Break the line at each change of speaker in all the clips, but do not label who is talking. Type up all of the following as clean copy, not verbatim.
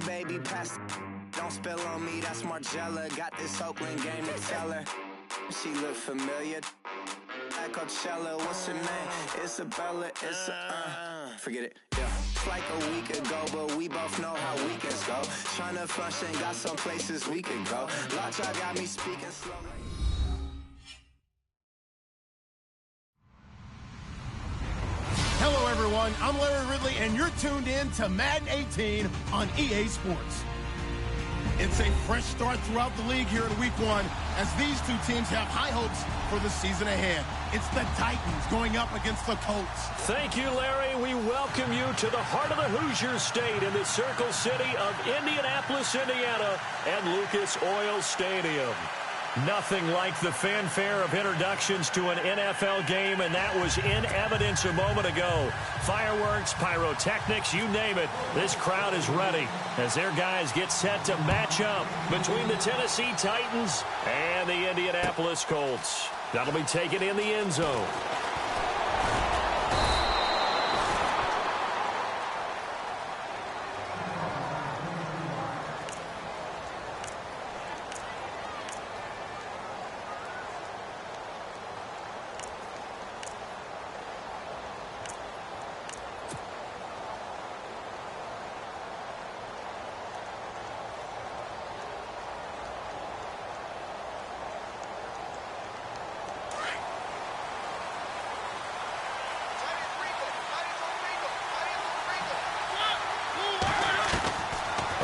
baby, pass. Don't spill on me, that's Margella. Got this Oakland game to tell her. She look familiar. At Coachella, what's her name? Isabella, forget it, yeah. It's like a week ago, but we both know how weekends go. Tryna function, got some places we could go. Lockjaw got me speaking slow.
Hello, everyone. I'm Larry Ridley, and you're tuned in to Madden 18 on EA Sports. It's a fresh start throughout the league here in Week 1 as these two teams have high hopes for the season ahead. It's the Titans going up against the Colts.
Thank you, Larry. We welcome you to the heart of the Hoosier State in the Circle City of Indianapolis, Indiana, and Lucas Oil Stadium. Nothing like the fanfare of introductions to an NFL game, and that was in evidence a moment ago. Fireworks, pyrotechnics, you name it. This crowd is ready as their guys get set to match up between the Tennessee Titans and the Indianapolis Colts. That'll be taken in the end zone.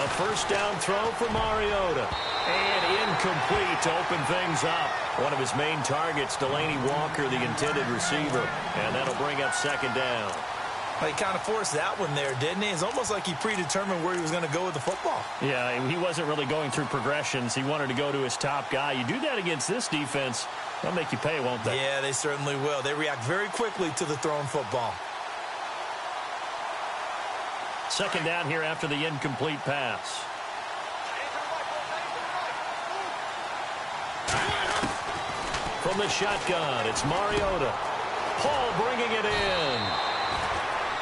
A first down throw for Mariota. And incomplete to open things up. One of his main targets, Delaney Walker, the intended receiver. And that'll bring up second down.
Well, he kind of forced that one there, didn't he? It's almost like he predetermined where he was going to go with the football.
Yeah, he wasn't really going through progressions. He wanted to go to his top guy. You do that against this defense, they'll make you pay, won't they?
Yeah, they certainly will. They react very quickly to the thrown football.
Second down here after the incomplete pass. From the shotgun, it's Mariota. Paul bringing it in.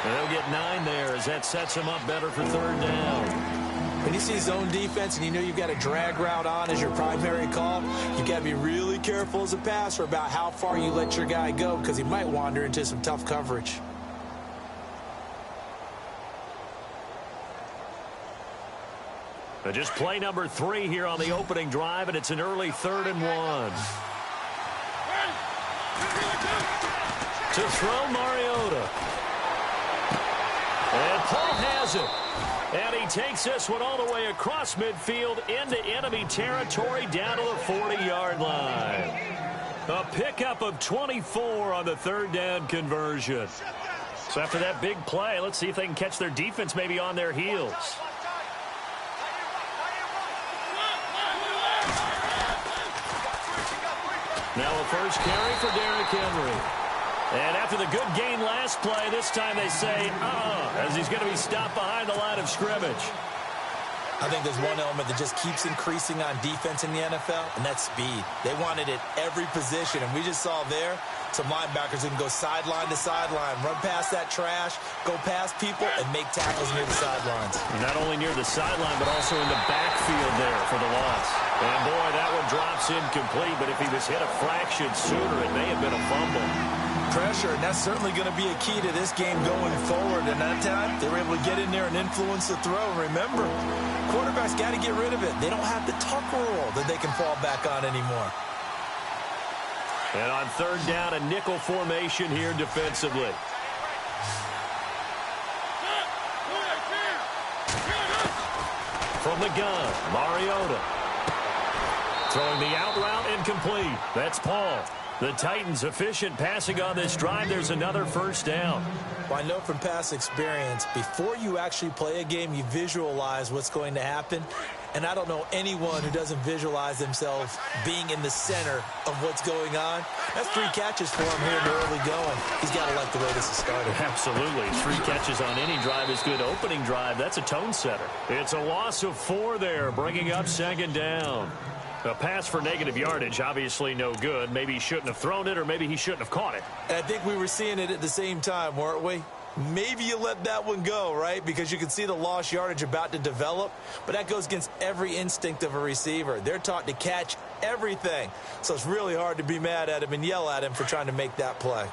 And they'll get 9 there as that sets him up better for third down.
When you see zone defense and you know you've got a drag route on as your primary call, you got to be really careful as a passer about how far you let your guy go because he might wander into some tough coverage.
Just play number 3 here on the opening drive, and it's an early 3rd and 1. To throw Mariota. And Paul has it. And he takes this one all the way across midfield into enemy territory down to the 40-yard line. A pickup of 24 on the third down conversion. So after that big play, let's see if they can catch their defense maybe on their heels. Now a first carry for Derrick Henry. And after the good gain last play, this time they say, as he's going to be stopped behind the line of scrimmage.
I think there's one element that just keeps increasing on defense in the NFL, and that's speed. They want it at every position, and we just saw there some linebackers who can go sideline to sideline, run past that trash, go past people, and make tackles near the sidelines.
Not only near the sideline, but also in the backfield there for the loss. And, boy, that one drops incomplete, but if he was hit a fraction sooner, it may have been a fumble.
Pressure, and that's certainly going to be a key to this game going forward. And that time, they were able to get in there and influence the throw. Remember, quarterbacks got to get rid of it. They don't have the tuck rule that they can fall back on anymore.
And on third down, a nickel formation here defensively. From the gun, Mariota. Throwing the out route incomplete. That's Paul. The Titans efficient passing on this drive. There's another first down.
Well, I know from past experience, before you actually play a game, you visualize what's going to happen. And I don't know anyone who doesn't visualize themselves being in the center of what's going on. That's 3 catches for him here in the early going. He's got to like the way this is started.
Absolutely. 3 catches on any drive is good. Opening drive, that's a tone setter. It's a loss of 4 there, bringing up second down. A pass for negative yardage, obviously no good. Maybe he shouldn't have thrown it, or maybe he shouldn't have caught it.
And I think we were seeing it at the same time, weren't we? maybe you let that one go, right? Because you can see the lost yardage about to develop, but that goes against every instinct of a receiver. They're taught to catch everything. So it's really hard to be mad at him and yell at him for trying to make that play.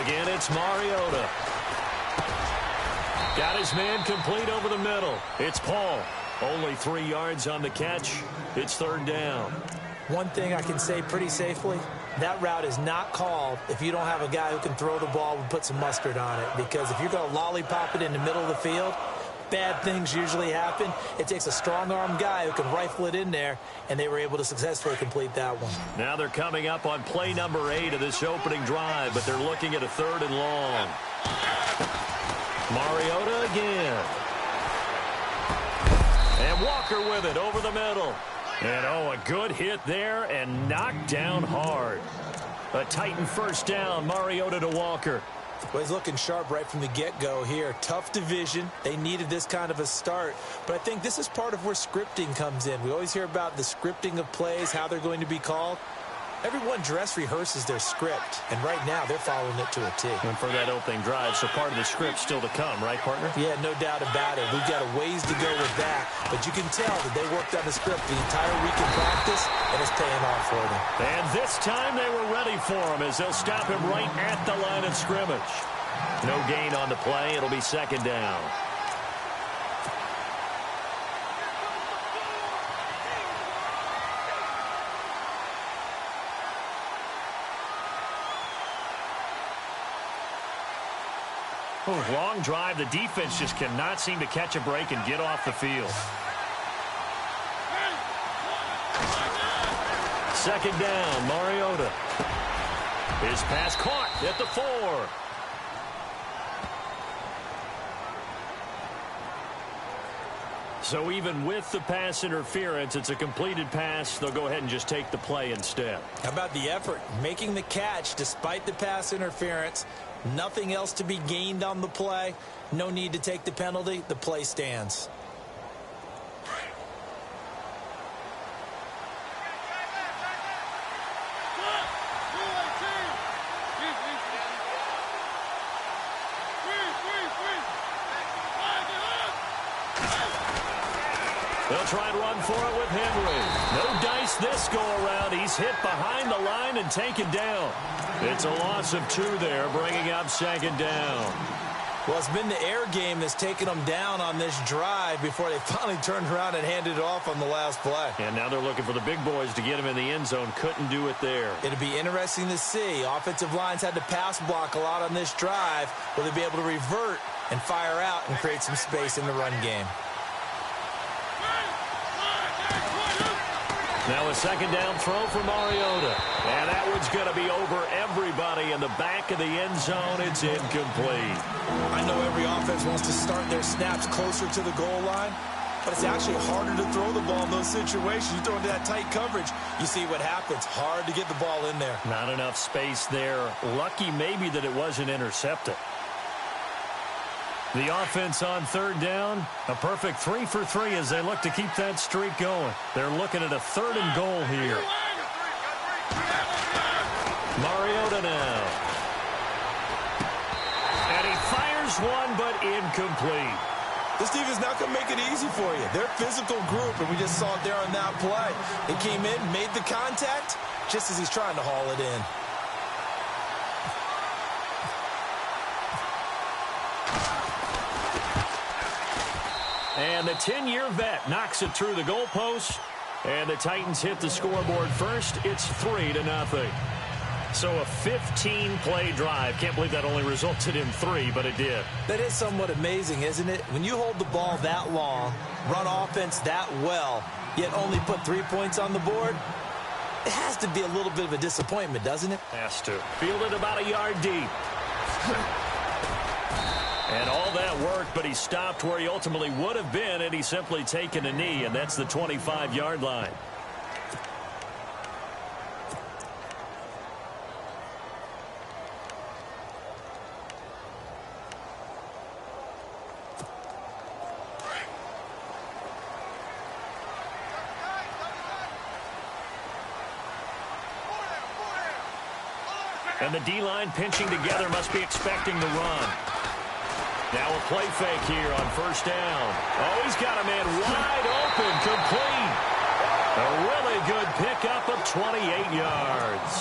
Again, it's Mariota. Got his man complete over the middle. It's Paul. Only 3 yards on the catch. It's 3rd down.
One thing I can say pretty safely, that route is not called if you don't have a guy who can throw the ball and put some mustard on it. Because if you're going to lollipop it in the middle of the field, bad things usually happen. It takes a strong-arm guy who can rifle it in there, and they were able to successfully complete that one.
Now they're coming up on play number 8 of this opening drive, but they're looking at a 3rd and long. Mariota again. And Walker with it over the middle. And, oh, a good hit there and knocked down hard. A Titan 1st down, Mariota to Walker.
Well, he's looking sharp right from the get-go here. Tough division. They needed this kind of a start. But I think this is part of where scripting comes in. We always hear about the scripting of plays, how they're going to be called. Everyone dress rehearses their script, and right now they're following it to a T.
And for that opening drive, so part of the script still to come, right, partner?
Yeah, no doubt about it. We've got a ways to go with that, but you can tell that they worked on the script the entire week in practice, and it's paying off for them.
And this time they were ready for him as they'll stop him right at the line of scrimmage. No gain on the play. It'll be 2nd down. Long drive. The defense just cannot seem to catch a break and get off the field. 2nd down, Mariota. His pass caught at the 4. So even with the pass interference, it's a completed pass. They'll go ahead and just take the play instead.
How about the effort? Making the catch despite the pass interference. Nothing else to be gained on the play. No need to take the penalty. The play stands.
They'll try and run for it with Henry. No dice this go-around. He's hit behind the line and taken down. It's a loss of 2 there, bringing up 2nd down.
Well, it's been the air game that's taken them down on this drive before they finally turned around and handed it off on the last play.
And now they're looking for the big boys to get him in the end zone. Couldn't do it there.
It'll be interesting to see. Offensive lines had to pass block a lot on this drive. Will they be able to revert and fire out and create some space in the run game?
Now a 2nd down throw for Mariota. And that one's going to be over everybody in the back of the end zone. It's incomplete.
I know every offense wants to start their snaps closer to the goal line, but it's actually harder to throw the ball in those situations. You throw into that tight coverage, you see what happens. Hard to get the ball in there.
Not enough space there. Lucky maybe that it wasn't intercepted. The offense on 3rd down, a perfect 3 for 3 as they look to keep that streak going. They're looking at a 3rd and goal here. Mariota now. And he fires one, but incomplete.
This defense not going to make it easy for you. They're a physical group, and we just saw it there on that play. They came in, made the contact, just as he's trying to haul it in.
And the 10-year vet knocks it through the goalpost. And the Titans hit the scoreboard first. It's 3-0. So a 15-play drive. Can't believe that only resulted in 3, but it did.
That is somewhat amazing, isn't it? When you hold the ball that long, run offense that well, yet only put 3 points on the board, it has to be a little bit of a disappointment, doesn't it?
Has to. Fielded about a yard deep. And all that work, but he stopped where he ultimately would have been, and he's simply taken a knee, and that's the 25-yard line. And the D-line pinching together must be expecting the run. Now a play fake here on first down. Oh, he's got a man wide open, complete. A really good pickup of 28 yards.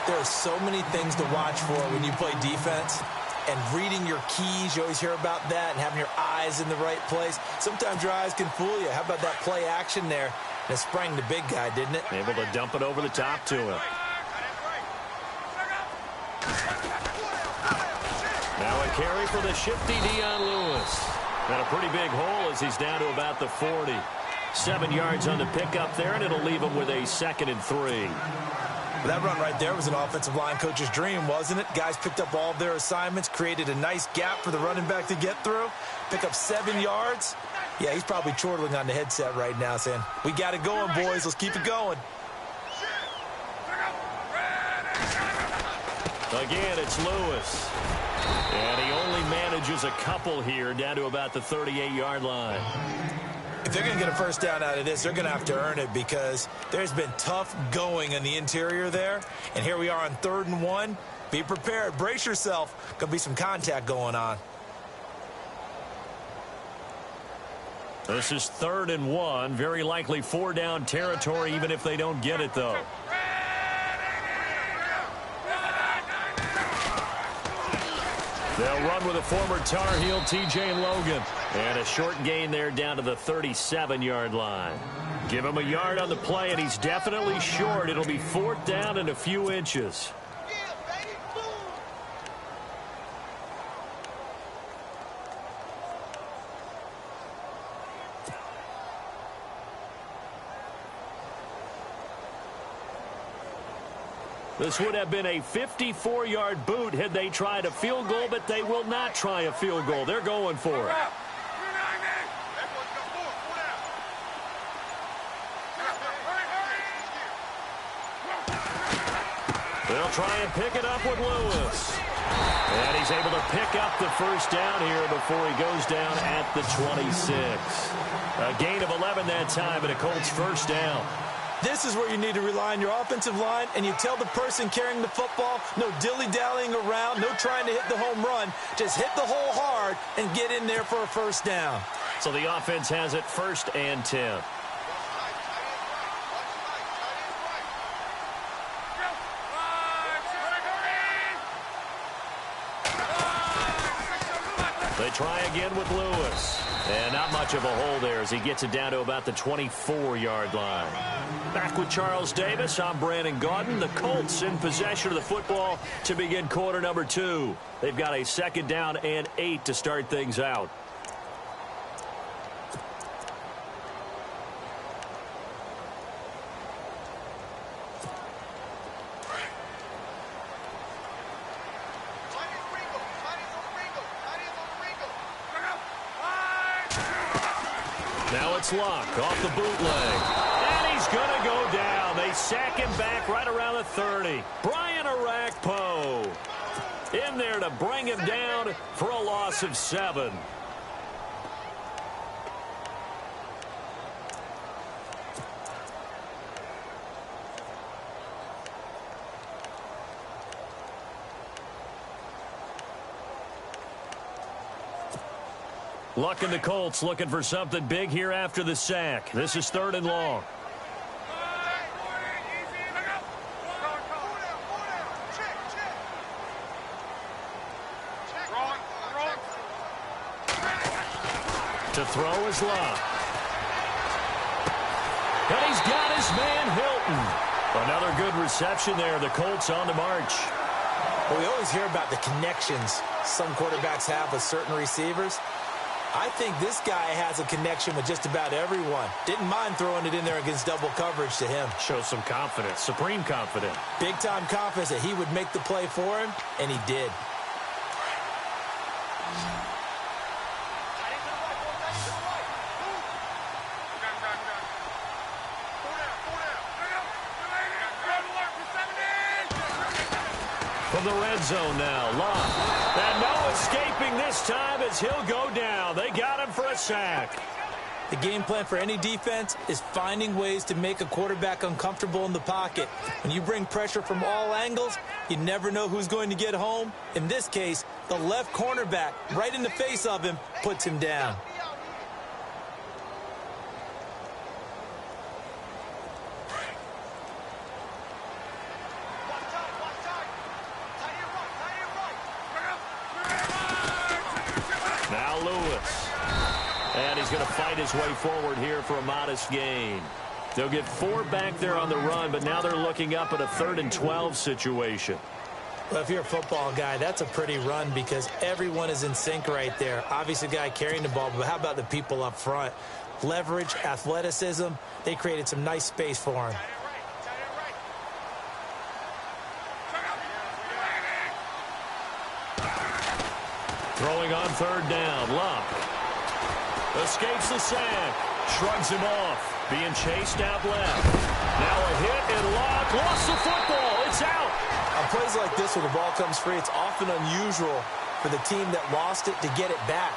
There are so many things to watch for when you play defense. And reading your keys, you always hear about that, and having your eyes in the right place. Sometimes your eyes can fool you. How about that play action there? And it sprang the big guy, didn't it?
Able to dump it over the top to him. Now a carry for the shifty Dion Lewis. And a pretty big hole as he's down to about the 40. 7 yards on the pickup there, and it'll leave him with a 2nd and 3.
That run right there was an offensive line coach's dream, wasn't it? Guys picked up all of their assignments, created a nice gap for the running back to get through, pick up 7 yards. Yeah, he's probably chortling on the headset right now saying, we got it going, boys. Let's keep it going.
Again, it's Lewis. And he only manages a couple here down to about the 38-yard line.
If they're going to get a first down out of this, they're going to have to earn it because there's been tough going in the interior there. And here we are on 3rd and 1. Be prepared. Brace yourself. Going to be some contact going on.
This is 3rd and 1. Very likely 4-down territory even if they don't get it, though. They'll run with a former Tar Heel, T.J. Logan. And a short gain there down to the 37-yard line. Give him a yard on the play, and he's definitely short. It'll be 4th down and a few inches. This would have been a 54-yard boot had they tried a field goal, but they will not try a field goal. They're going for it. They'll try and pick it up with Lewis. And he's able to pick up the first down here before he goes down at the 26. A gain of 11 that time, and a Colts first down.
This is where you need to rely on your offensive line, and you tell the person carrying the football, no dilly-dallying around, no trying to hit the home run. Just hit the hole hard and get in there for a first down.
So the offense has it 1st and 10. They try again with Lewis. And not much of a hole there as he gets it down to about the 24-yard line. Back with Charles Davis, I'm Brandon Gaudin. The Colts in possession of the football to begin quarter number 2. They've got a 2nd down and 8 to start things out. Now it's Luck off the bootleg. And he's going to go down. They sack him back right around the 30. Brian Arakpo in there to bring him down for a loss of 7. Luck and the Colts looking for something big here after the sack. This is 3rd and long. To throw is Luck. And he's got his man Hilton. Another good reception there. The Colts on the march.
Well, we always hear about the connections some quarterbacks have with certain receivers. I think this guy has a connection with just about everyone. Didn't mind throwing it in there against double coverage to him.
Shows some confidence, supreme confidence.
Big-time confidence that he would make the play for him, and he did.
From the red zone now, Love. And no escaping this time as he'll go down. They got him for a sack.
The game plan for any defense is finding ways to make a quarterback uncomfortable in the pocket. When you bring pressure from all angles, you never know who's going to get home. In this case, the left cornerback, right in the face of him, puts him down.
Now Lewis. And he's going to fight his way forward here for a modest gain. They'll get 4 back there on the run, but now they're looking up at a 3rd and 12 situation.
Well, if you're a football guy, that's a pretty run because everyone is in sync right there. Obviously, the guy carrying the ball, but how about the people up front? Leverage, athleticism, they created some nice space for him.
Throwing on 3rd down, Luck. Escapes the sack. Shrugs him off. Being chased out left. Now a hit and Luck lost the football. It's out.
On plays like this where the ball comes free, it's often unusual for the team that lost it to get it back.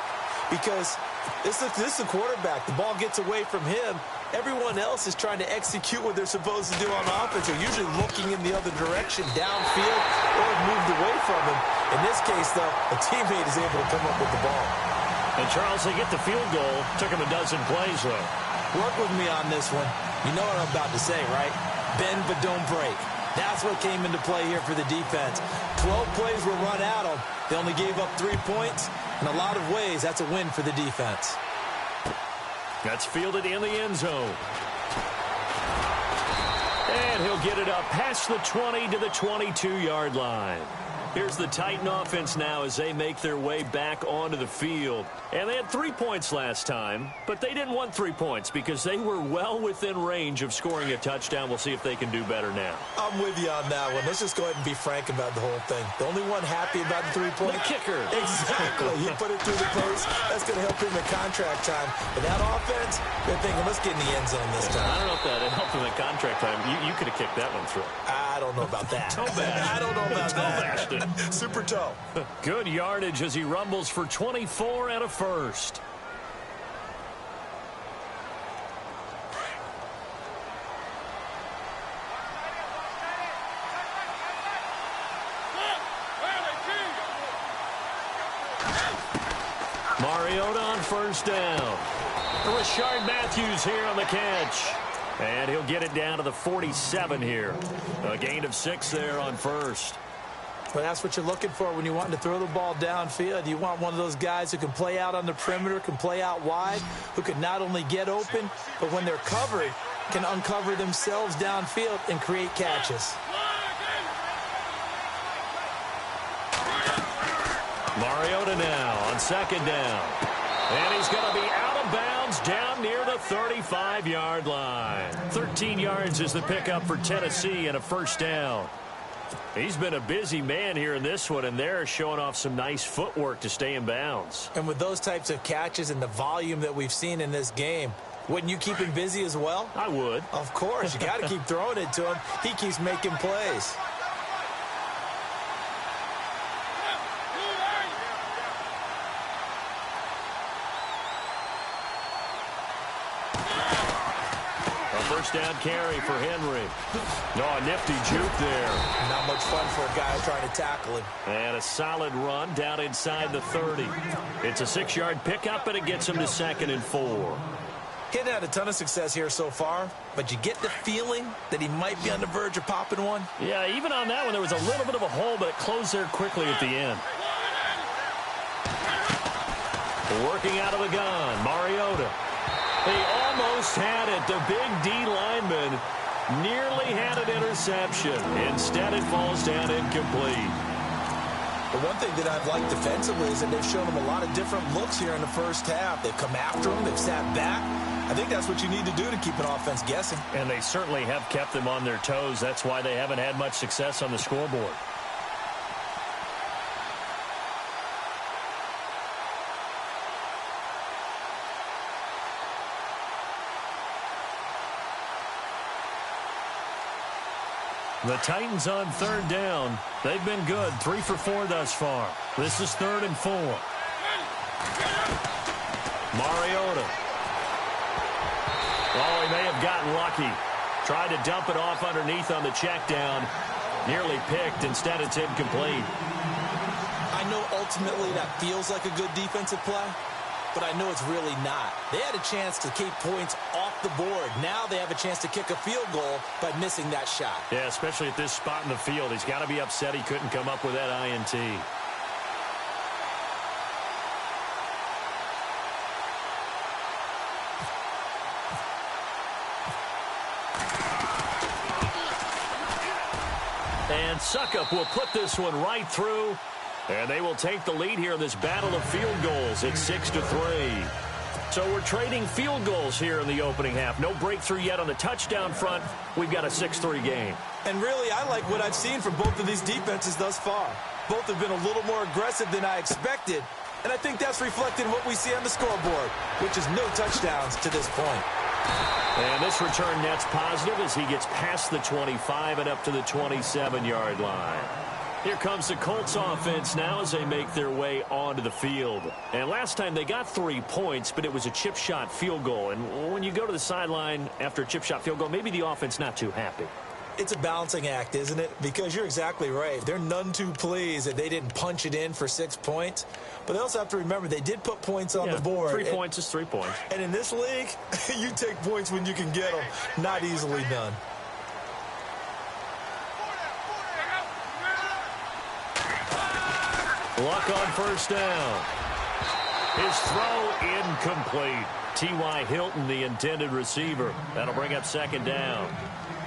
Because this is the quarterback. The ball gets away from him. Everyone else is trying to execute what they're supposed to do on offense. They're usually looking in the other direction, downfield, or moved away from him. In this case, though, a teammate is able to come up with the ball.
And, Charles, they get the field goal. Took him a dozen plays, though.
Work with me on this one. You know what I'm about to say, right? Bend but don't break. That's what came into play here for the defense. 12 plays were run at them. They only gave up 3 points. In a lot of ways, that's a win for the defense.
That's fielded in the end zone. And he'll get it up past the 20 to the 22-yard line. Here's the Titan offense now as they make their way back onto the field. And they had 3 points last time, but they didn't want 3 points because they were well within range of scoring a touchdown. We'll see if they can do better now.
I'm with you on that one. Let's just go ahead and be frank about the whole thing. The only one happy about the 3-point.
The kicker.
Exactly. He put it through the post. That's going to help him in contract time. But that offense, they're thinking, let's get in the end zone this time.
I don't know if that helped him in contract time. You could have kicked that one through.
I don't know about that. I don't know about that. Super toe.
Good yardage as he rumbles for 24 and a first. Mariota on first down. Rashard Matthews here on the catch. And he'll get it down to the 47 here. A gain of 6 there on first.
Well, that's what you're looking for when you want to throw the ball downfield. You want one of those guys who can play out on the perimeter, can play out wide, who can not only get open, but when they're covered, can uncover themselves downfield and create catches.
Mariota now on second down. And he's going to be out of bounds down near the 35-yard line. 13 yards is the pickup for Tennessee and a first down. He's been a busy man here in this one, and they're showing off some nice footwork to stay in bounds.
And with those types of catches and the volume that we've seen in this game, wouldn't you keep him busy as well?
I would.
Of course. You got to keep throwing it to him. He keeps making plays.
First down carry for Henry. No, a nifty juke there.
Not much fun for a guy trying to tackle him.
And a solid run down inside the 30. It's a 6-yard pickup, and it gets him to 2nd and 4.
He hadn't had a ton of success here so far, but you get the feeling that he might be on the verge of popping one.
Yeah, even on that one, there was a little bit of a hole, but it closed there quickly at the end. Working out of the gun, Mariota. He almost had it. The big D lineman nearly had an interception. Instead, it falls down incomplete.
The one thing that I've liked defensively is that they've shown him a lot of different looks here in the first half. They've come after him. They've sat back. I think that's what you need to do to keep an offense guessing.
And they certainly have kept them on their toes. That's why they haven't had much success on the scoreboard. The Titans on third down. They've been good. 3 for 4 thus far. This is 3rd and 4. Mariota. have gotten lucky. Tried to dump it off underneath on the check down. Nearly picked. Instead, it's incomplete.
I know ultimately that feels like a good defensive play, but I know it's really not. They had a chance to keep points off the board. Now they have a chance to kick a field goal by missing that shot.
Yeah, especially at this spot in the field. He's got to be upset he couldn't come up with that INT. And Suckup will put this one right through. And they will take the lead here in this battle of field goals. It's 6-3. So we're trading field goals here in the opening half. No breakthrough yet on the touchdown front. We've got a 6-3 game.
And really, I like what I've seen from both of these defenses thus far. Both have been a little more aggressive than I expected. And I think that's reflected in what we see on the scoreboard, which is no touchdowns to this point.
And this return net's positive as he gets past the 25 and up to the 27-yard line. Here comes the Colts offense now as they make their way onto the field. And last time they got 3 points, but it was a chip shot field goal. And when you go to the sideline after a chip shot field goal, maybe the offense not too happy.
It's a balancing act, isn't it? Because you're exactly right. They're none too pleased that they didn't punch it in for 6 points. But they also have to remember they did put points on the board.
3 points is 3 points.
And in this league, you take points when you can get them. Not easily done.
Luck on first down. His throw incomplete. T.Y. Hilton, the intended receiver. That'll bring up second down.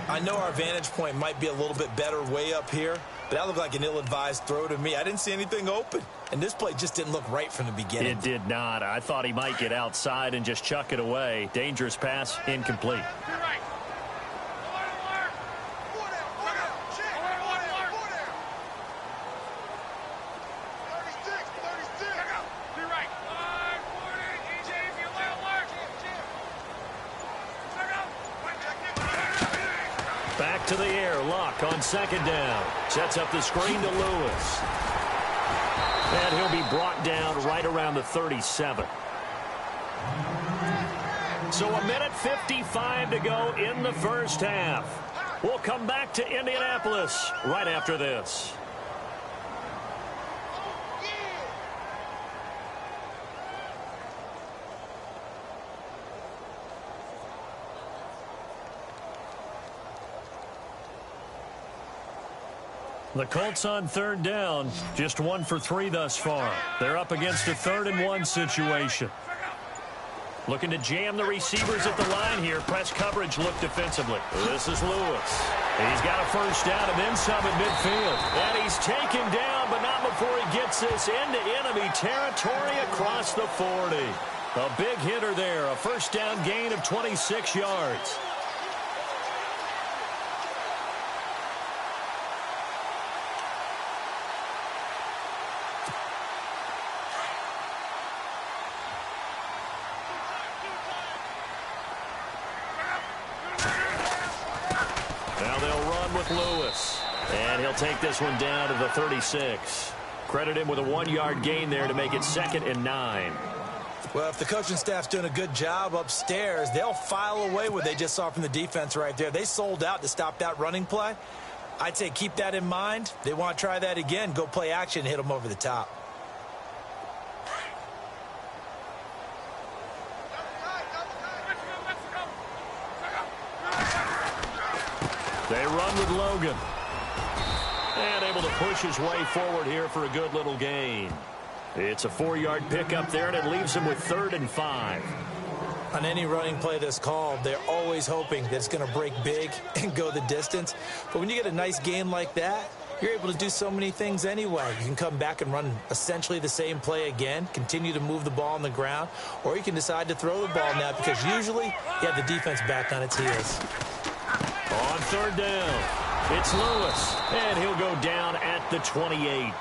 I know our vantage point might be a little bit better way up here, but that looked like an ill-advised throw to me. I didn't see anything open, and this play just didn't look right from the beginning.
It did not. I thought he might get outside and just chuck it away. Dangerous pass, incomplete. Back to the air. Luck on second down. Sets up the screen to Lewis. And he'll be brought down right around the 37. So a minute 55 to go in the first half. We'll come back to Indianapolis right after this. The Colts on third down, just 1 for 3 thus far. They're up against a 3rd and 1 situation. Looking to jam the receivers at the line here. Press coverage look defensively. This is Lewis. He's got a first down and then some at midfield. And he's taken down, but not before he gets this into enemy territory across the 40. A big hitter there, a first down gain of 26 yards. Lewis, and he'll take this one down to the 36. Credit him with a 1-yard gain there to make it 2nd and 9.
Well, if the coaching staff's doing a good job upstairs, they'll file away what they just saw from the defense right there. They sold out to stop that running play. I'd say keep that in mind. They want to try that again. Go play action, hit them over the top.
They run with Logan. And able to push his way forward here for a good little gain. It's a 4-yard pickup there, and it leaves him with 3rd and 5.
On any running play that's called, they're always hoping that it's going to break big and go the distance. But when you get a nice gain like that, you're able to do so many things anyway. You can come back and run essentially the same play again, continue to move the ball on the ground, or you can decide to throw the ball now because usually you have the defense back on its heels.
On third down, it's Lewis, and he'll go down at the 28.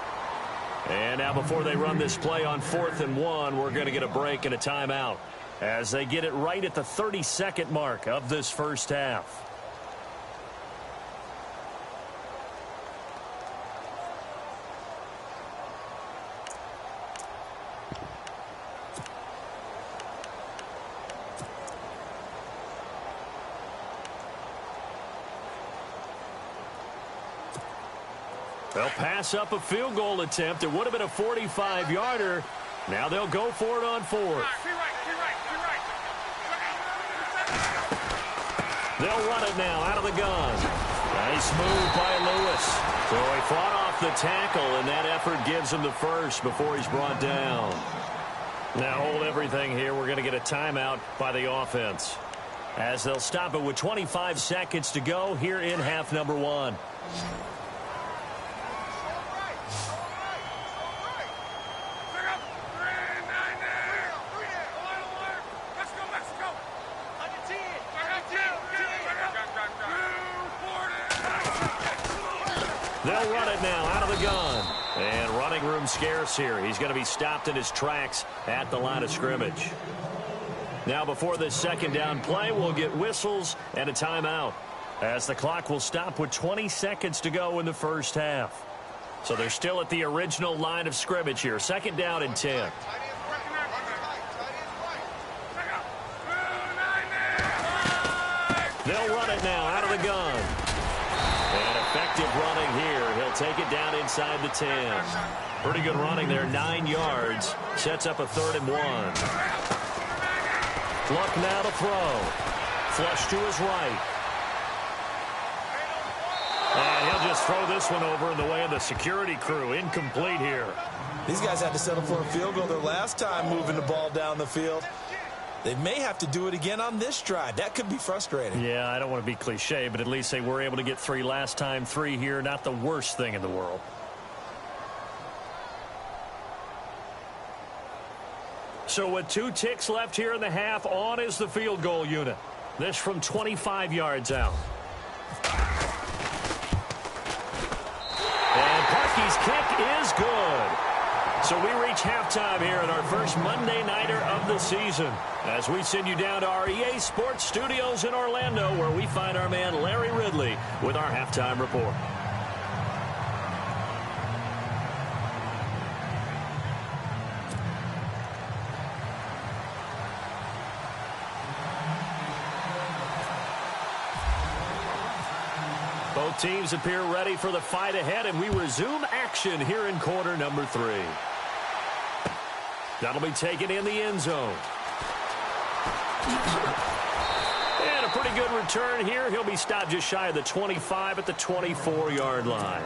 And now before they run this play on 4th and 1, we're going to get a break and a timeout as they get it right at the 32nd mark of this first half. They'll pass up a field goal attempt. It would have been a 45-yarder. Now they'll go for it on fourth. They'll run it now out of the gun. Nice move by Lewis. So he fought off the tackle, and that effort gives him the first before he's brought down. Now hold everything here. We're going to get a timeout by the offense, as they'll stop it with 25 seconds to go here in half number one. They'll run it now out of the gun. And running room scarce here. He's going to be stopped in his tracks at the line of scrimmage. Now before this second down play, we'll get whistles and a timeout, as the clock will stop with 20 seconds to go in the first half. So they're still at the original line of scrimmage here. Second down and 10. They'll run it now out of the gun. And effective running here. He'll take it down inside the 10. Pretty good running there, 9 yards. Sets up a 3rd and 1. Luck now to throw. Flush to his right. And he'll just throw this one over in the way of the security crew. Incomplete here.
These guys had to settle for a field goal their last time moving the ball down the field. They may have to do it again on this drive. That could be frustrating.
Yeah, I don't want to be cliche, but at least they were able to get 3 last time. 3 here, not the worst thing in the world. So with 2 ticks left here in the half, on is the field goal unit. This from 25 yards out. And Parkey's kick is good. So we reach halftime here in our first Monday Nighter of the season, as we send you down to our EA Sports Studios in Orlando, where we find our man Larry Ridley with our halftime report. Both teams appear ready for the fight ahead, and we resume action here in quarter number 3. That'll be taken in the end zone. And a pretty good return here. He'll be stopped just shy of the 25 at the 24-yard line.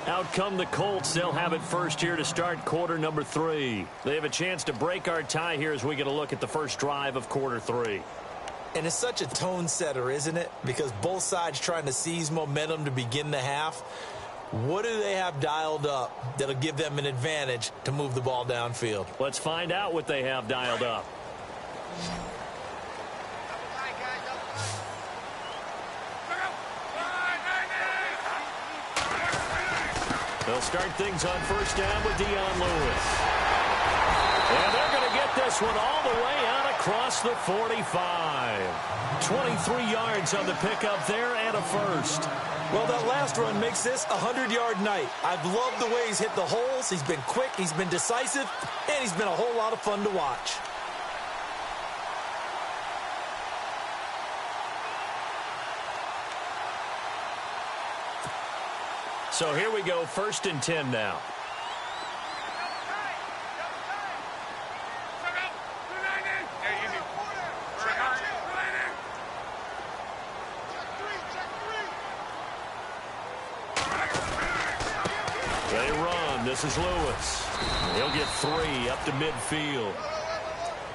Out come the Colts. They'll have it first here to start quarter number 3. They have a chance to break our tie here as we get a look at the first drive of quarter 3.
And it's such a tone setter, isn't it? Because both sides trying to seize momentum to begin the half. What do they have dialed up that'll give them an advantage to move the ball downfield?
Let's find out what they have dialed up. They'll start things on first down with Dion Lewis. And they're going to get this one all the way out across the 45. 23 yards on the pickup there and a first.
Well, that last run makes this a 100-yard night. I've loved the way he's hit the holes. He's been quick, he's been decisive, and he's been a whole lot of fun to watch.
So here we go, 1st and 10 now. They run. This is Lewis. He'll get 3 up to midfield.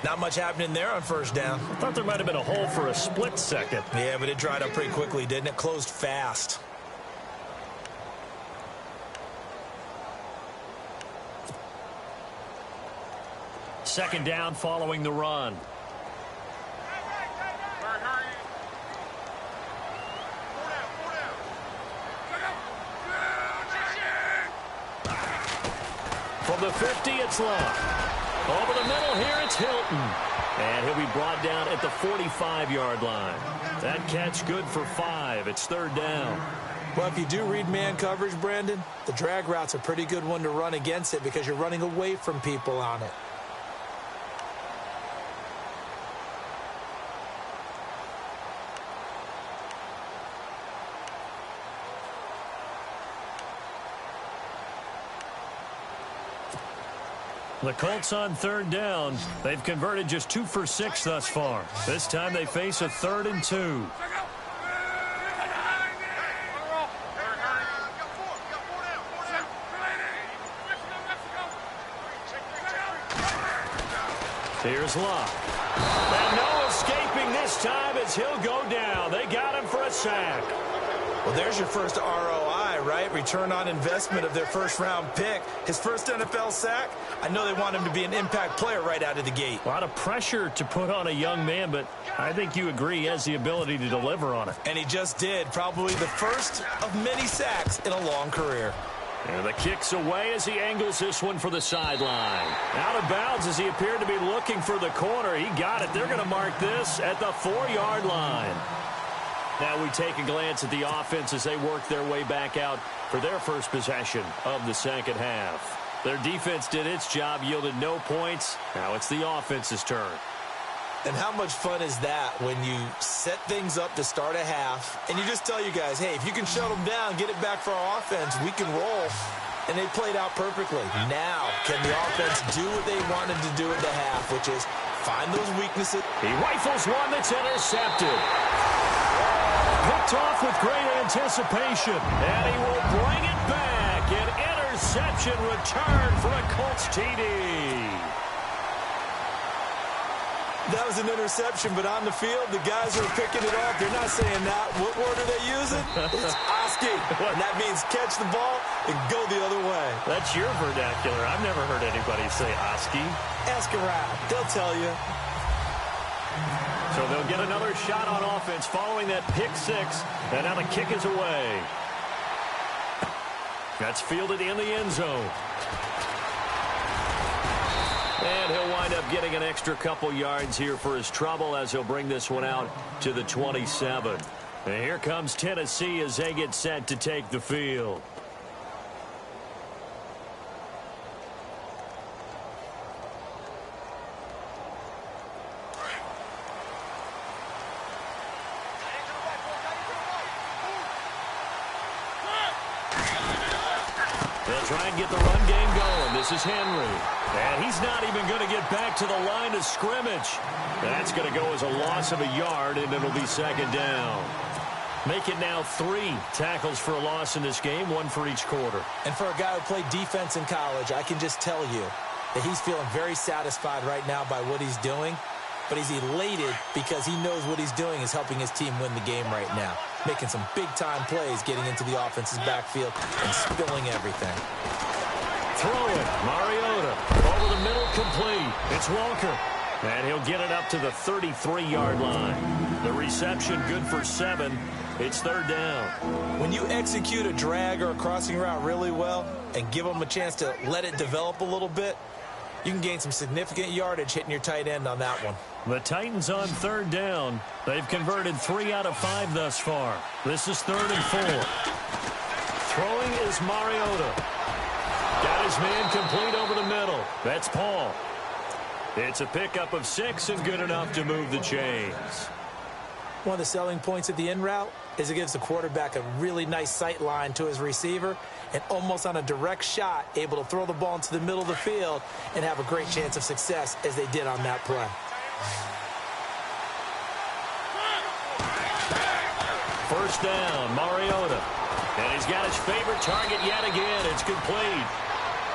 Not much happening there on first down.
Thought there might have been a hole for a split second.
Yeah, but it dried up pretty quickly, didn't it? Closed fast.
Second down following the run. From the 50, it's Love. Over the middle here, it's Hilton. And he'll be brought down at the 45-yard line. That catch good for 5. It's 3rd down.
Well, if you do read man coverage, Brandon, the drag route's a pretty good one to run against it because you're running away from people on it.
The Colts on 3rd down. They've converted just 2 for 6 thus far. This time they face a 3rd and 2. Here's Locke. And no escaping this time as he'll go down. They got him for a sack.
Well, there's your first ROI, right? Return on investment of their first-round pick. His first NFL sack. I know they want him to be an impact player right out of the gate.
A lot of pressure to put on a young man, but I think you agree he has the ability to deliver on it.
And he just did. Probably the first of many sacks in a long career.
And the kick's away as he angles this one for the sideline. Out of bounds as he appeared to be looking for the corner. He got it. They're going to mark this at the 4-yard line. Now we take a glance at the offense as they work their way back out for their first possession of the second half. Their defense did its job, yielded no points. Now it's the offense's turn.
And how much fun is that when you set things up to start a half and you just tell you guys, hey, if you can shut them down, get it back for our offense, we can roll. And they played out perfectly. Now, can the offense do what they wanted to do at the half, which is find those weaknesses?
He rifles one that's intercepted. Picked off with great anticipation. And he will bring it back. An interception return for a Colts TD.
That was an interception, but on the field, the guys are picking it off. They're not saying that. What word are they using? It's Oski. And that means catch the ball and go the other way.
That's your vernacular. I've never heard anybody say Oski.
Ask around. They'll tell you.
So they'll get another shot on offense following that pick six. And now the kick is away. That's fielded in the end zone. And he'll wind up getting an extra couple yards here for his trouble as he'll bring this one out to the 27. And here comes Tennessee as they get set to take the field. They'll try and get the run game going. This is Henry. And he's not even going to get back to the line of scrimmage. That's going to go as a loss of a yard, and it'll be second down. Make it now 3 tackles for a loss in this game, 1 for each quarter.
And for a guy who played defense in college, I can just tell you that he's feeling very satisfied right now by what he's doing. But he's elated because he knows what he's doing is helping his team win the game right now. Making some big-time plays, getting into the offense's backfield and spilling everything.
Throw it. Mariota. Over the middle, complete. It's Walker. And he'll get it up to the 33-yard line. The reception good for 7. It's third down.
When you execute a drag or a crossing route really well and give them a chance to let it develop a little bit, you can gain some significant yardage hitting your tight end on that one.
The Titans on third down. They've converted 3 out of 5 thus far. This is 3rd and 4. Throwing is Mariota. Got his man complete over the middle. That's Paul. It's a pickup of 6 and good enough to move the chains.
One of the selling points of the in route is it gives the quarterback a really nice sight line to his receiver and almost on a direct shot able to throw the ball into the middle of the field and have a great chance of success as they did on that play.
First down, Mariota. And he's got his favorite target yet again. It's complete.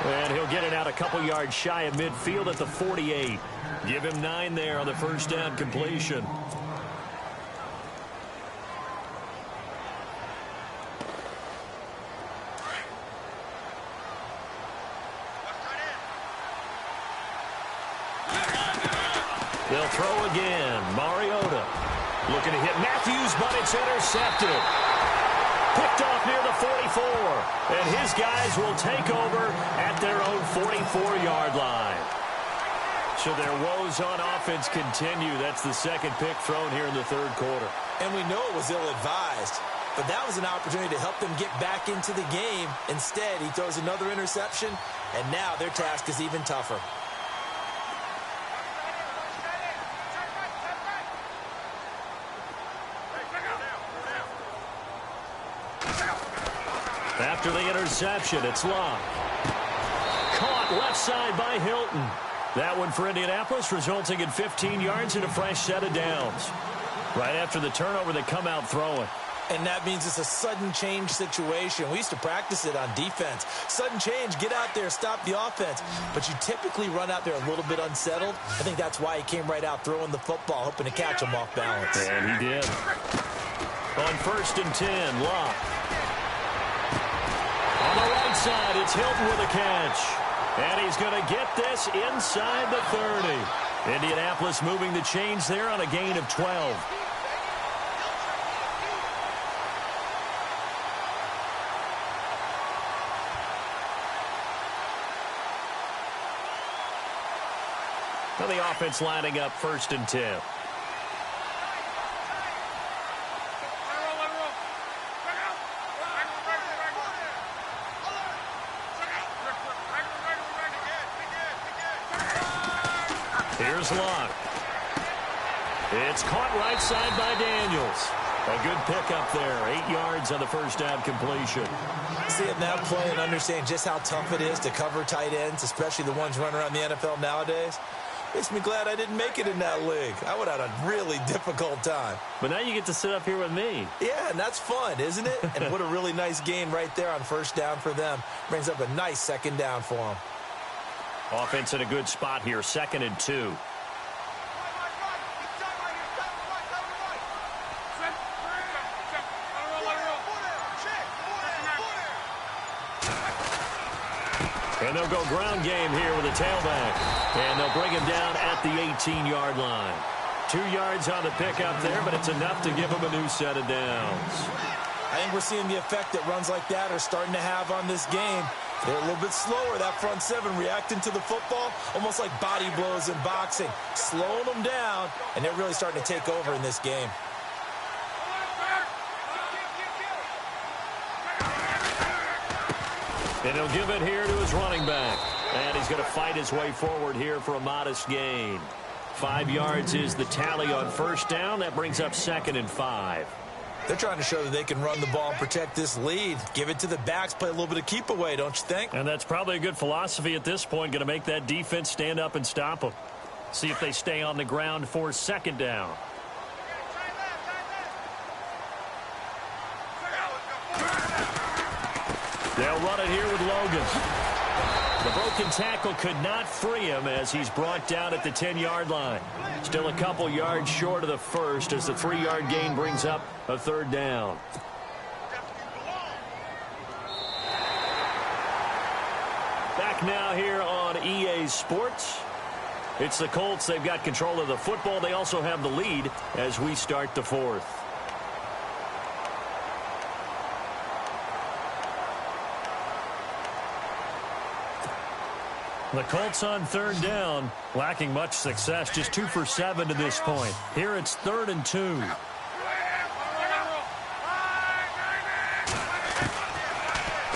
And he'll get it out a couple yards shy of midfield at the 48. Give him 9 there on the first down completion. They'll throw again. Mariota looking to hit Matthews, but it's intercepted. Picked off near the 44. And his guys will take over at their own 44-yard line. So their woes on offense continue. That's the second pick thrown here in the third quarter.
And we know it was ill-advised, but that was an opportunity to help them get back into the game. Instead, he throws another interception, and now their task is even tougher.
After the interception, it's Locke. caught left side by Hilton. That one for Indianapolis, resulting in 15 yards and a fresh set of downs. Right after the turnover, they come out throwing.
And that means it's a sudden change situation. We used to practice it on defense. Sudden change, get out there, stop the offense. But you typically run out there a little bit unsettled. I think that's why he came right out throwing the football, hoping to catch him off balance.
And he did. On 1st and 10, Locke. On the right side, it's Hilton with a catch. And he's going to get this inside the 30. Indianapolis moving the chains there on a gain of 12. Well, the offense lining up 1st and 10. Here's Locke. It's caught right side by Daniels. A good pickup there. 8 yards on the first down completion.
Seeing that play and understand just how tough it is to cover tight ends, especially the ones running around the NFL nowadays, makes me glad I didn't make it in that league. I would have had a really difficult time.
But now you get to sit up here with me.
Yeah, and that's fun, isn't it? And what a really nice gain right there on 1st down for them. Brings up a nice 2nd down for them.
Offense in a good spot here, 2nd and 2. And they'll go ground game here with a tailback. And they'll bring him down at the 18-yard line. 2 yards on the pickup there, but it's enough to give him a new set of downs.
I think we're seeing the effect that runs like that are starting to have on this game. They're a little bit slower, that front seven, reacting to the football, almost like body blows in boxing, slowing them down, and they're really starting to take over in this game.
And he'll give it here to his running back. And he's going to fight his way forward here for a modest gain. 5 yards is the tally on 1st down. That brings up 2nd and 5.
They're trying to show that they can run the ball and protect this lead. Give it to the backs, play a little bit of keep away, don't you think?
And that's probably a good philosophy at this point. Going to make that defense stand up and stop them. See if they stay on the ground for 2nd down. They'll run it here with Logan. The broken tackle could not free him as he's brought down at the 10-yard line. Still a couple yards short of the first as the 3-yard gain brings up a 3rd down. Back now here on EA Sports. It's the Colts. They've got control of the football. They also have the lead as we start the 4th. The Colts on 3rd down, lacking much success, just 2 for 7 to this point. Here it's 3rd and 2.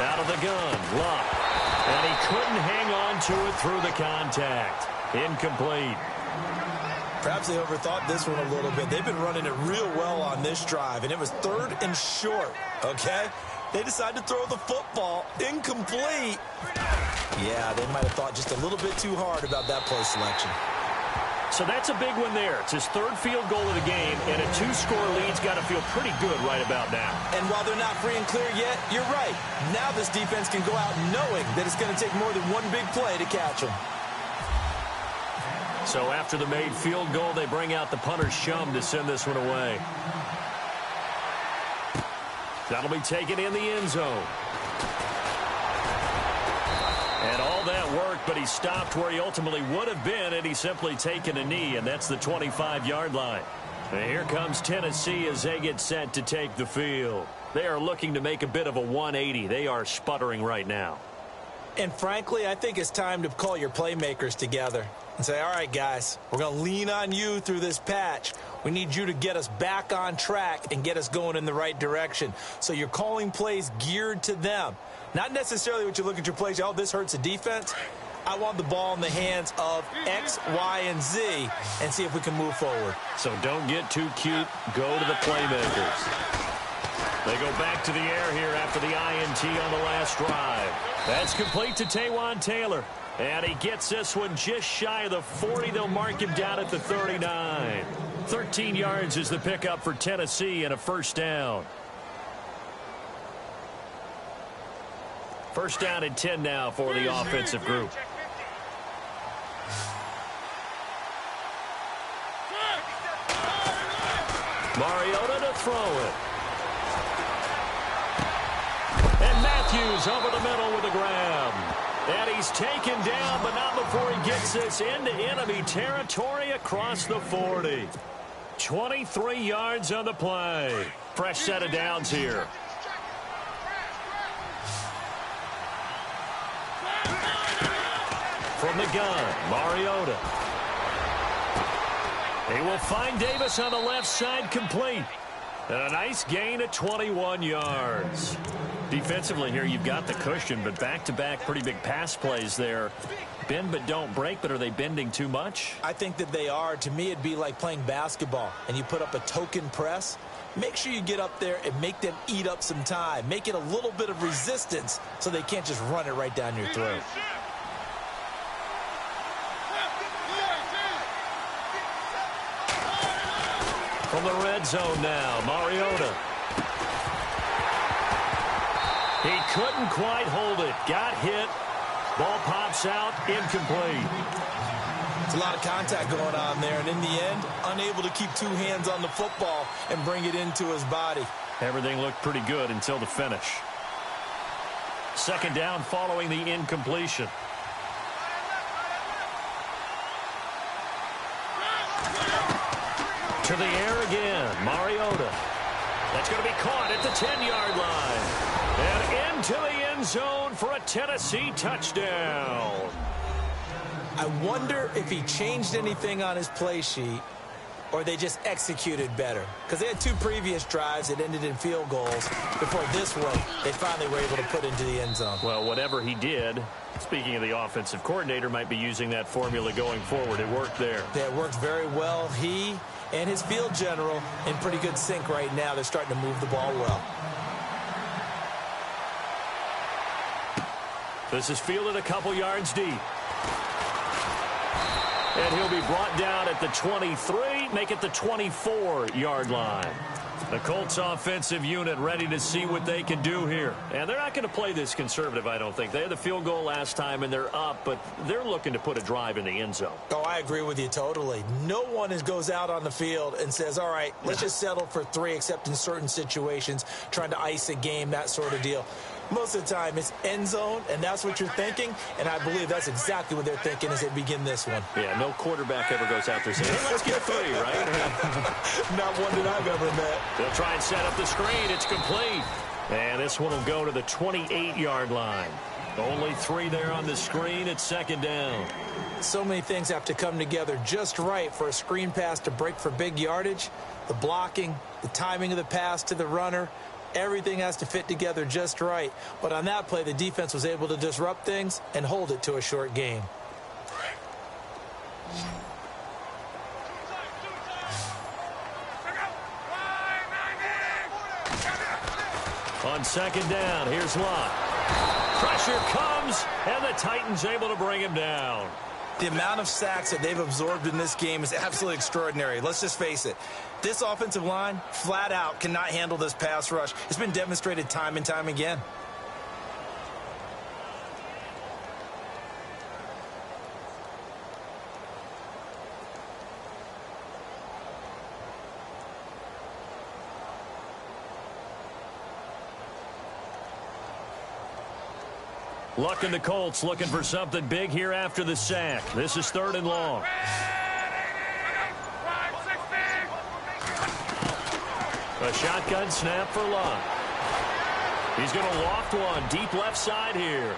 Out of the gun, Locke. And he couldn't hang on to it through the contact. Incomplete.
Perhaps they overthought this one a little bit. They've been running it real well on this drive, and it was 3rd and short, okay? They decided to throw the football incomplete. Yeah, they might have thought just a little bit too hard about that play selection.
So that's a big one there. It's his 3rd field goal of the game, and a 2-score lead's got to feel pretty good right about now.
And while they're not free and clear yet, you're right. Now this defense can go out knowing that it's going to take more than one big play to catch them.
So after the made field goal, they bring out the punter's shum to send this one away. That'll be taken in the end zone. And all that worked, but he stopped where he ultimately would have been had he simply taken a knee, and that's the 25-yard line. And here comes Tennessee as they get set to take the field. They are looking to make a bit of a 180. They are sputtering right now.
And frankly, I think it's time to call your playmakers together and say, all right, guys, we're going to lean on you through this patch. We need you to get us back on track and get us going in the right direction. So you're calling plays geared to them. Not necessarily what you look at your plays, oh, this hurts the defense. I want the ball in the hands of X, Y, and Z and see if we can move forward.
So don't get too cute. Go to the playmakers. They go back to the air here after the INT on the last drive. That's complete to Taywan Taylor. And he gets this one just shy of the 40. They'll mark him down at the 39. 13 yards is the pickup for Tennessee and a first down. First down and 10 now for the offensive group. Mariota to throw it. And Matthews over the middle with a grab. And he's taken down, but not before he gets this into enemy territory across the 40. 23 yards on the play. Fresh set of downs here. From the gun, Mariota. He will find Davis on the left side, complete. And a nice gain of 21 yards. Defensively here, you've got the cushion, but back-to-back pretty big pass plays there. Bend but don't break, but are they bending too much?
I think that they are. To me, it'd be like playing basketball, and you put up a token press. Make sure you get up there and make them eat up some time. Make it a little bit of resistance so they can't just run it right down your throat.
From the red zone now, Mariota. He couldn't quite hold it. Got hit. Ball pops out. Incomplete.
There's a lot of contact going on there, and in the end, unable to keep two hands on the football and bring it into his body.
Everything looked pretty good until the finish. Second down following the incompletion. To the air again, Mariota. That's going to be caught at the 10-yard line. And into the end zone for a Tennessee touchdown.
I wonder if he changed anything on his play sheet or they just executed better. Because they had two previous drives that ended in field goals. Before this one, they finally were able to put into the end zone.
Well, whatever he did, speaking of the offensive coordinator, might be using that formula going forward. It worked there.
Yeah, it worked very well. He and his field general in pretty good sync right now. They're starting to move the ball well.
This is fielded a couple yards deep. And he'll be brought down at the 23, make it the 24-yard line. The Colts offensive unit ready to see what they can do here. And they're not going to play this conservative, I don't think. They had the field goal last time, and they're up, but they're looking to put a drive in the end zone.
Oh, I agree with you totally. No one goes out on the field and says, all right, let's just settle for 3, except in certain situations, trying to ice a game, that sort of deal. Most of the time, it's end zone, and that's what you're thinking, and I believe that's exactly what they're thinking as they begin this one.
Yeah, no quarterback ever goes out there saying, hey, let's get 3, right?
Not one that I've ever met.
They'll try and set up the screen. It's complete. And this one will go to the 28-yard line. Only 3 there on the screen. It's second down.
So many things have to come together just right for a screen pass to break for big yardage. The blocking, the timing of the pass to the runner, everything has to fit together just right. But on that play, the defense was able to disrupt things and hold it to a short gain.
On second down, here's Lott. Pressure comes, and the Titans able to bring him down.
The amount of sacks that they've absorbed in this game is absolutely extraordinary. Let's just face it. This offensive line, flat out, cannot handle this pass rush. It's been demonstrated time and time again.
Luck and the Colts looking for something big here after the sack. This is 3rd and long. A shotgun snap for Lott. He's going to loft one deep left side here.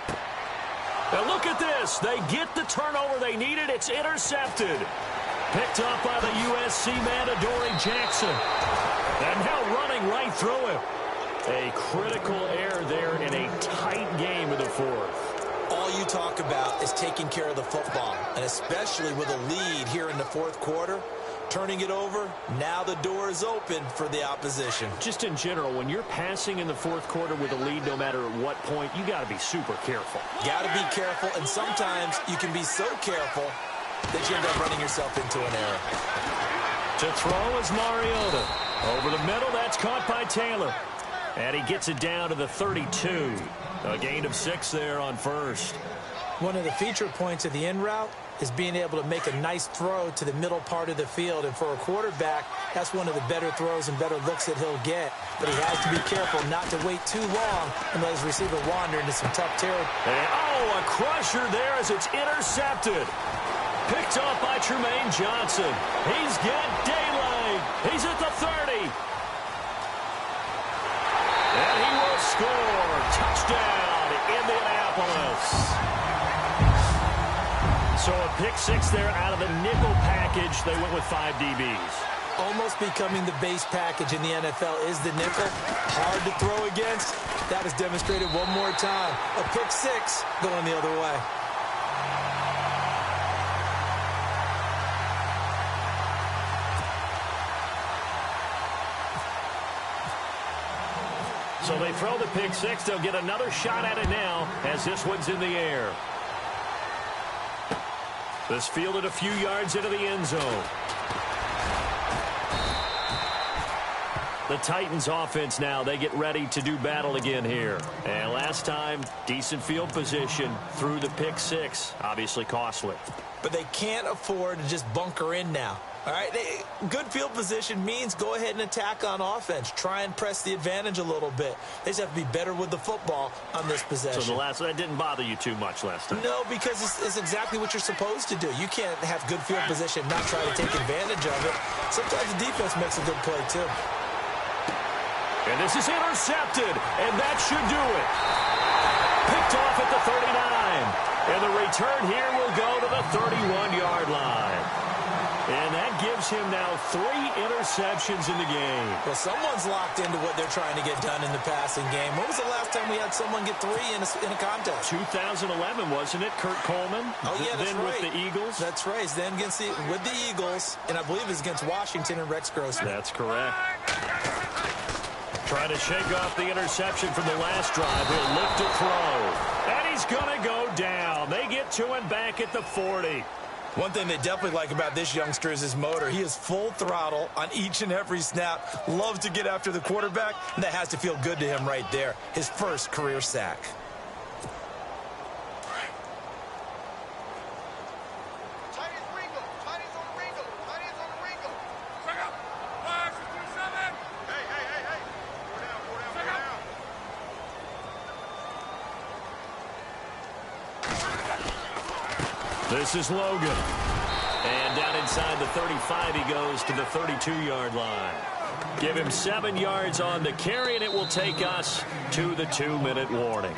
And look at this. They get the turnover they needed. It's intercepted. Picked up by the USC man, Adoree Jackson. And now running right through him. A critical error there in a tight game of the 4th.
All you talk about is taking care of the football, and especially with a lead here in the 4th quarter. turning it over. Now the door is open for the opposition.
Just in general, when you're passing in the fourth quarter with a lead, no matter at what point, you got to be super careful.
Got to be careful, and sometimes you can be so careful that you end up running yourself into an error.
To throw is Mariota. Over the middle, that's caught by Taylor. And he gets it down to the 32. A gain of 6 there on first.
One of the feature points of the in route is being able to make a nice throw to the middle part of the field. And for a quarterback, that's one of the better throws and better looks that he'll get. But he has to be careful not to wait too long and let his receiver wander into some tough territory.
Oh, a crusher there as it's intercepted. Picked off by Tremaine Johnson. He's got daylight. He's at the 30. And he will score. Touchdown, Indianapolis. So a pick 6 there out of the nickel package. They went with 5 DBs.
Almost becoming the base package in the NFL is the nickel. Hard to throw against. That is demonstrated one more time. A pick 6 going the other way.
So they throw the pick 6. They'll get another shot at it now as this one's in the air. This fielded a few yards into the end zone. The Titans offense now, they get ready to do battle again here. And last time, decent field position through the pick 6. Obviously costly.
But they can't afford to just bunker in now. All right, good field position means go ahead and attack on offense. Try and press the advantage a little bit. They just have to be better with the football on this possession.
So that didn't bother you too much last time?
No, because it's exactly what you're supposed to do. You can't have good field position and not try to take advantage of it. Sometimes the defense makes a good play, too.
And this is intercepted, and that should do it. Picked off at the 39. And the return here will go to the 31-yard line. And that gives him now 3 interceptions in the game.
Well, someone's locked into what they're trying to get done in the passing game. When was the last time we had someone get 3 in a contest?
2011, wasn't it? Kurt Coleman.
Oh, yeah, that's
then
right.
with the Eagles.
That's right. Then with the Eagles, and I believe it's against Washington and Rex Grossman.
That's correct. Trying to shake off the interception from the last drive. He'll look to throw. And he's going to go down. They get to him back at the 40.
One thing they definitely like about this youngster is his motor. He is full throttle on each and every snap. Loves to get after the quarterback, and that has to feel good to him right there. His first career sack.
This is Logan. And down inside the 35, he goes to the 32-yard line. Give him 7 yards on the carry, and it will take us to the 2-minute warning.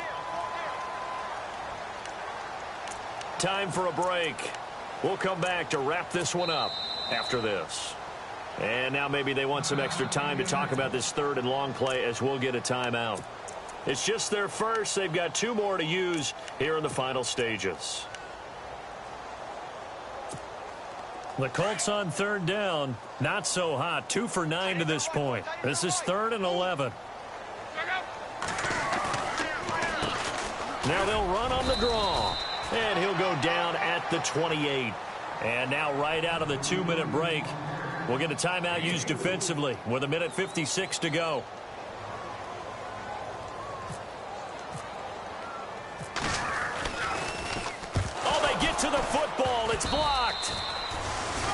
Time for a break. We'll come back to wrap this one up after this. And now maybe they want some extra time to talk about this 3rd and long play as we'll get a timeout. It's just their first. They've got 2 more to use here in the final stages. The Colts on 3rd down. Not so hot. 2 for 9 to this point. This is 3rd and 11. Now they'll run on the draw. And he'll go down at the 28. And now right out of the 2-minute break, we'll get a timeout used defensively with 1:56 to go. Oh, they get to the football. It's blocked.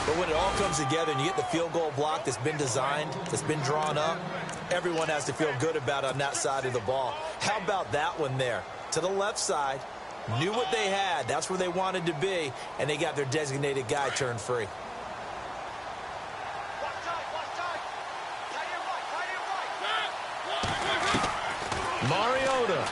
But when it all comes together and you get the field goal block that's been designed, that's been drawn up, everyone has to feel good about it on that side of the ball. How about that one there? To the left side, knew what they had. That's where they wanted to be, and they got their designated guy turned free.
Mariota.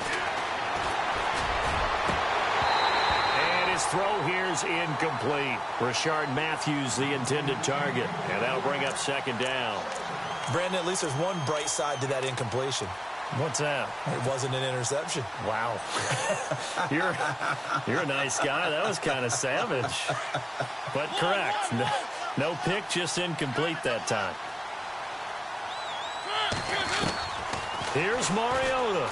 Throw here's incomplete. Rashard Matthews, the intended target. And that'll bring up 2nd down.
Brandon, at least there's one bright side to that incompletion.
What's that?
It wasn't an interception.
Wow. You're a nice guy. That was kind of savage. But correct. No pick, just incomplete that time. Here's Mariota.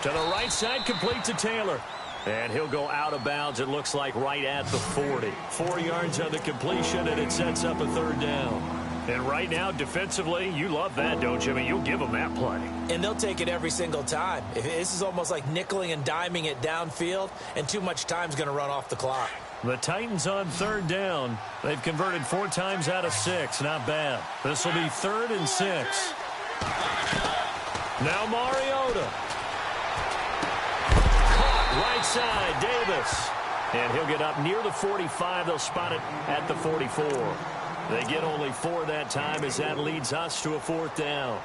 To the right side, complete to Taylor. And he'll go out of bounds, it looks like, right at the 40. 4 yards on the completion, and it sets up a third down. And right now, defensively, you love that, don't you? I mean, you'll give them that play.
And they'll take it every single time. This is almost like nickeling and diming it downfield, and too much time's going to run off the clock.
The Titans on third down. They've converted 4 times out of 6. Not bad. This will be 3rd and 6. Now Mariota. Caught right side, Davis. And he'll get up near the 45. They'll spot it at the 44. They get only 4 that time as that leads us to a 4th down.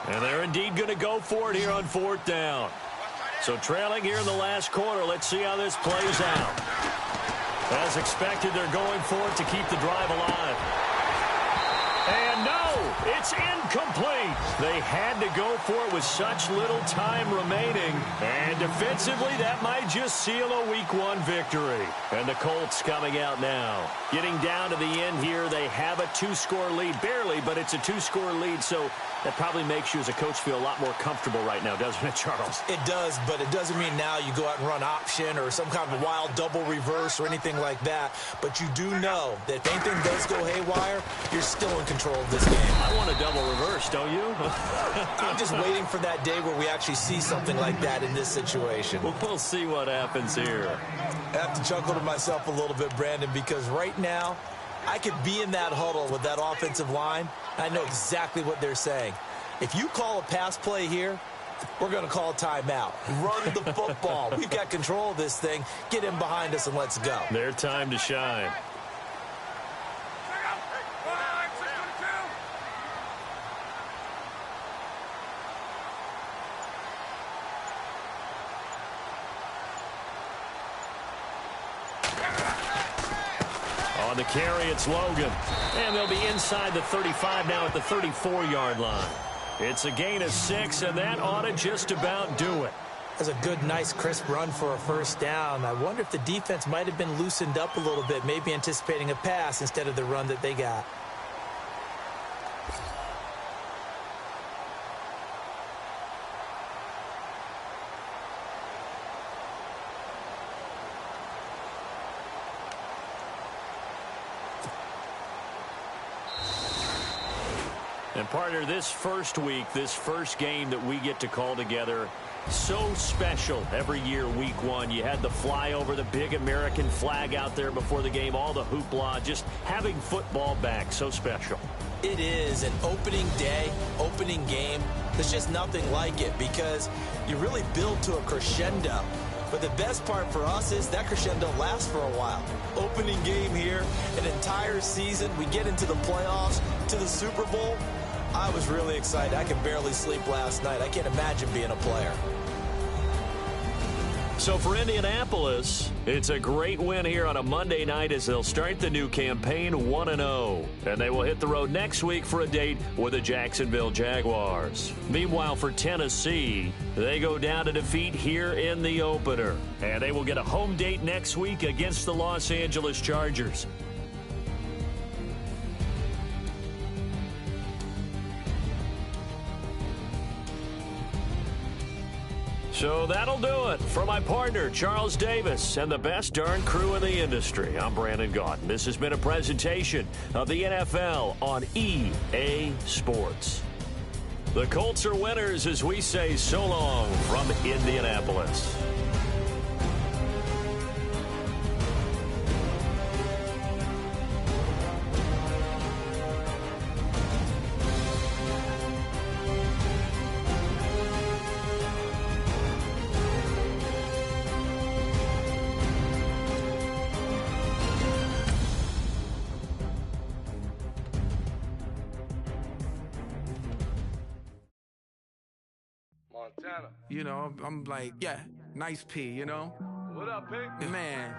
And they're indeed going to go for it here on 4th down. So trailing here in the last quarter, let's see how this plays out. As expected, they're going for it to keep the drive alive. And no, it's incomplete. They had to go for it with such little time remaining. And defensively, that might just seal a Week 1 victory. And the Colts coming out now. Getting down to the end here, they have a 2-score lead. Barely, but it's a 2-score lead, so that probably makes you as a coach feel a lot more comfortable right now, doesn't it, Charles?
It does, but it doesn't mean now you go out and run option or some kind of wild double reverse or anything like that. But you do know that if anything does go haywire, you're still in control of this game.
I want a double reverse, don't you?
I'm just waiting for that day where we actually see something like that in this situation.
Well, we'll see what happens here.
I have to chuckle to myself a little bit, Brandon, because right now I could be in that huddle with that offensive line. I know exactly what they're saying. If you call a pass play here, we're going to call a timeout. Run the football. We've got control of this thing. Get in behind us and let's go.
Their time to shine. On the carry, it's Logan. And they'll be inside the 35 now at the 34-yard line. It's a gain of 6, and that ought to just about do it.
That's a good, nice, crisp run for a first down. I wonder if the defense might have been loosened up a little bit, maybe anticipating a pass instead of the run that they got.
And partner, this first week, this first game that we get to call together, so special every year, Week 1. You had the flyover, the big American flag out there before the game, all the hoopla, just having football back, so special.
It is an opening day, opening game. There's just nothing like it because you really build to a crescendo. But the best part for us is that crescendo lasts for a while. Opening game here, an entire season. We get into the playoffs, to the Super Bowl. I was really excited. I could barely sleep last night. I can't imagine being a player.
So for Indianapolis, it's a great win here on a Monday night as they'll start the new campaign 1-0. And they will hit the road next week for a date with the Jacksonville Jaguars. Meanwhile, for Tennessee, they go down to defeat here in the opener. And they will get a home date next week against the Los Angeles Chargers. So that'll do it. For my partner, Charles Davis, and the best darn crew in the industry, I'm Brandon Gaudin. This has been a presentation of the NFL on EA Sports. The Colts are winners as we say so long from Indianapolis.
You know, I'm like, yeah, nice P, you know?
What up, Pink?
Man.